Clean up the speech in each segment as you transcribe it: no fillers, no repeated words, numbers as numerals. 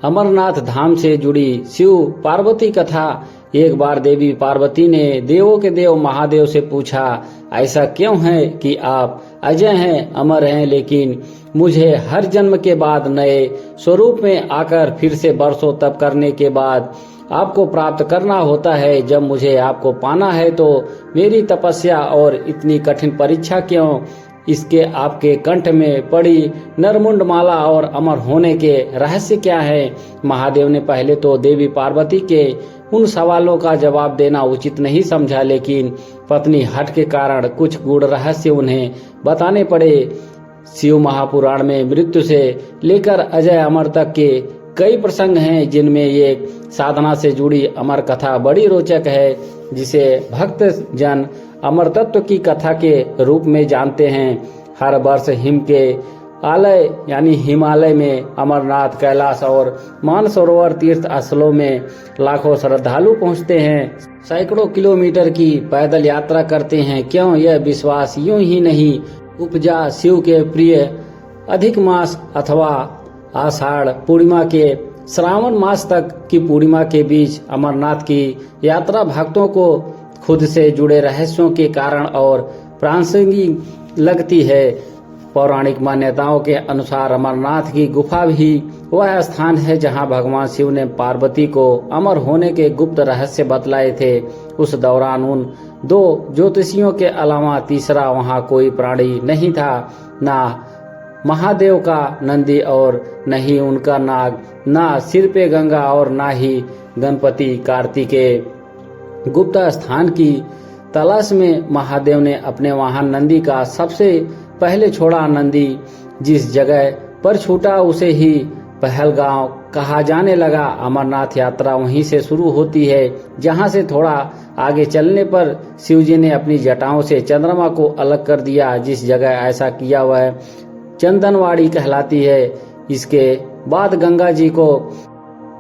अमरनाथ धाम से जुड़ी शिव पार्वती कथा। एक बार देवी पार्वती ने देवों के देव महादेव से पूछा, ऐसा क्यों है कि आप अजय हैं, अमर हैं, लेकिन मुझे हर जन्म के बाद नए स्वरूप में आकर फिर से बरसों तप करने के बाद आपको प्राप्त करना होता है। जब मुझे आपको पाना है तो मेरी तपस्या और इतनी कठिन परीक्षा क्यों? इसके आपके कंठ में पड़ी नरमुंड माला और अमर होने के रहस्य क्या है? महादेव ने पहले तो देवी पार्वती के उन सवालों का जवाब देना उचित नहीं समझा, लेकिन पत्नी हट के कारण कुछ गूढ़ रहस्य उन्हें बताने पड़े। शिव महापुराण में मृत्यु से लेकर अजय अमर तक के कई प्रसंग हैं, जिनमें ये साधना से जुड़ी अमर कथा बड़ी रोचक है, जिसे भक्त जन अमर तत्व की कथा के रूप में जानते हैं। हर वर्ष हिम के आलय यानी हिमालय में अमरनाथ, कैलाश और मानसरोवर तीर्थ स्थलों में लाखों श्रद्धालु पहुंचते हैं, सैकड़ों किलोमीटर की पैदल यात्रा करते हैं। क्यों? यह विश्वास यूं ही नहीं उपजा शिव के प्रिय अधिक मास अथवा आषाढ़ पूर्णिमा के श्रावण मास तक की पूर्णिमा के बीच अमरनाथ की यात्रा भक्तों को खुद से जुड़े रहस्यों के कारण और प्रासंगिक लगती है। पौराणिक मान्यताओं के अनुसार अमरनाथ की गुफा भी वह स्थान है जहां भगवान शिव ने पार्वती को अमर होने के गुप्त रहस्य बतलाए थे। उस दौरान उन दो ज्योतिषियों के अलावा तीसरा वहां कोई प्राणी नहीं था, ना महादेव का नंदी और न ही उनका नाग, ना सिर पे गंगा और ना ही गणपति कार्तिकेय। गुप्त स्थान की तलाश में महादेव ने अपने वाहन नंदी का सबसे पहले छोड़ा। नंदी जिस जगह पर छूटा उसे ही पहलगांव कहा जाने लगा। अमरनाथ यात्रा वहीं से शुरू होती है, जहां से थोड़ा आगे चलने पर शिवजी ने अपनी जटाओं से चंद्रमा को अलग कर दिया। जिस जगह ऐसा किया वह चंदनवाड़ी कहलाती है। इसके बाद गंगा जी को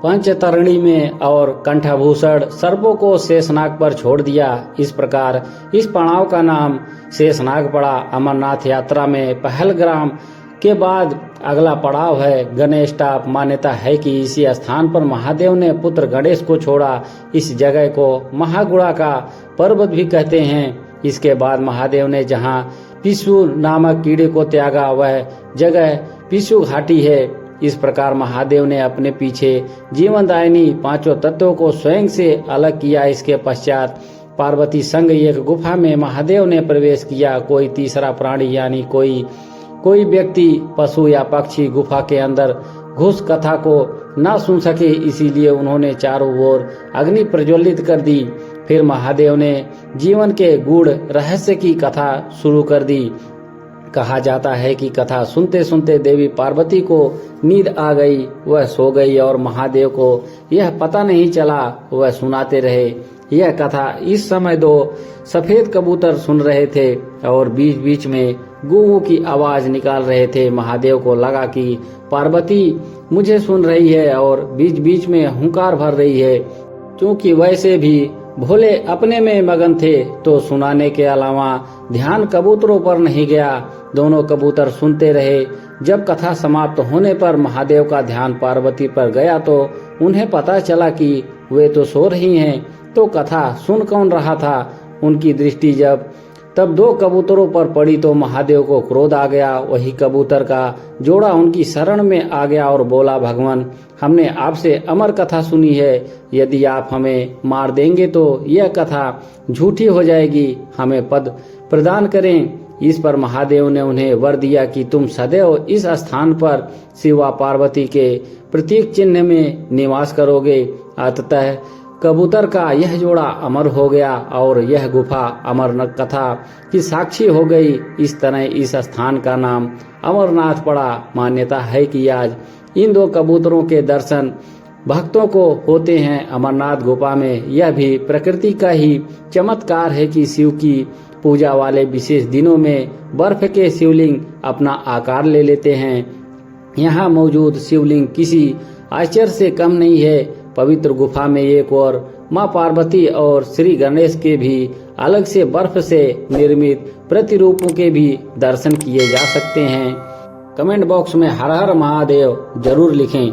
पंचतरणी में और कंठभूषण सर्पों को शेषनाग पर छोड़ दिया। इस प्रकार इस पड़ाव का नाम शेषनाग पड़ा। अमरनाथ यात्रा में पहलगाम के बाद अगला पड़ाव है गणेश टाप। मान्यता है कि इसी स्थान पर महादेव ने पुत्र गणेश को छोड़ा। इस जगह को महागुड़ा का पर्वत भी कहते हैं। इसके बाद महादेव ने जहां पिशु नामक कीड़े को त्यागा, वह जगह पिशु घाटी है। इस प्रकार महादेव ने अपने पीछे जीवनदायिनी पांचों तत्वों को स्वयं से अलग किया। इसके पश्चात पार्वती संग एक गुफा में महादेव ने प्रवेश किया। कोई तीसरा प्राणी यानी कोई व्यक्ति, पशु या पक्षी गुफा के अंदर घुस कथा को ना सुन सके, इसीलिए उन्होंने चारों ओर अग्नि प्रज्वलित कर दी। फिर महादेव ने जीवन के गूढ़ रहस्य की कथा शुरू कर दी। कहा जाता है कि कथा सुनते सुनते देवी पार्वती को नींद आ गई, वह सो गई और महादेव को यह पता नहीं चला, वह सुनाते रहे। यह कथा इस समय दो सफेद कबूतर सुन रहे थे और बीच बीच में गूंगों की आवाज निकाल रहे थे। महादेव को लगा कि पार्वती मुझे सुन रही है और बीच बीच में हुंकार भर रही है। क्योंकि वैसे भी भोले अपने में मगन थे, तो सुनाने के अलावा ध्यान कबूतरों पर नहीं गया। दोनों कबूतर सुनते रहे। जब कथा समाप्त होने पर महादेव का ध्यान पार्वती पर गया तो उन्हें पता चला कि वे तो सो रही हैं, तो कथा सुन कौन रहा था? उनकी दृष्टि तब दो कबूतरों पर पड़ी तो महादेव को क्रोध आ गया। वही कबूतर का जोड़ा उनकी शरण में आ गया और बोला, भगवान, हमने आपसे अमर कथा सुनी है, यदि आप हमें मार देंगे तो यह कथा झूठी हो जाएगी, हमें पद प्रदान करें। इस पर महादेव ने उन्हें वर दिया कि तुम सदैव इस स्थान पर शिवा पार्वती के प्रतीक चिन्ह में निवास करोगे। अतः कबूतर का यह जोड़ा अमर हो गया और यह गुफा अमरनाथ कथा की साक्षी हो गई। इस तरह इस स्थान का नाम अमरनाथ पड़ा। मान्यता है कि आज इन दो कबूतरों के दर्शन भक्तों को होते हैं अमरनाथ गुफा में। यह भी प्रकृति का ही चमत्कार है कि शिव की पूजा वाले विशेष दिनों में बर्फ के शिवलिंग अपना आकार ले लेते हैं। यहाँ मौजूद शिवलिंग किसी आश्चर्य से कम नहीं है। पवित्र गुफा में एक और माँ पार्वती और श्री गणेश के भी अलग से बर्फ से निर्मित प्रतिरूपों के भी दर्शन किए जा सकते हैं। कमेंट बॉक्स में हर हर महादेव जरूर लिखें।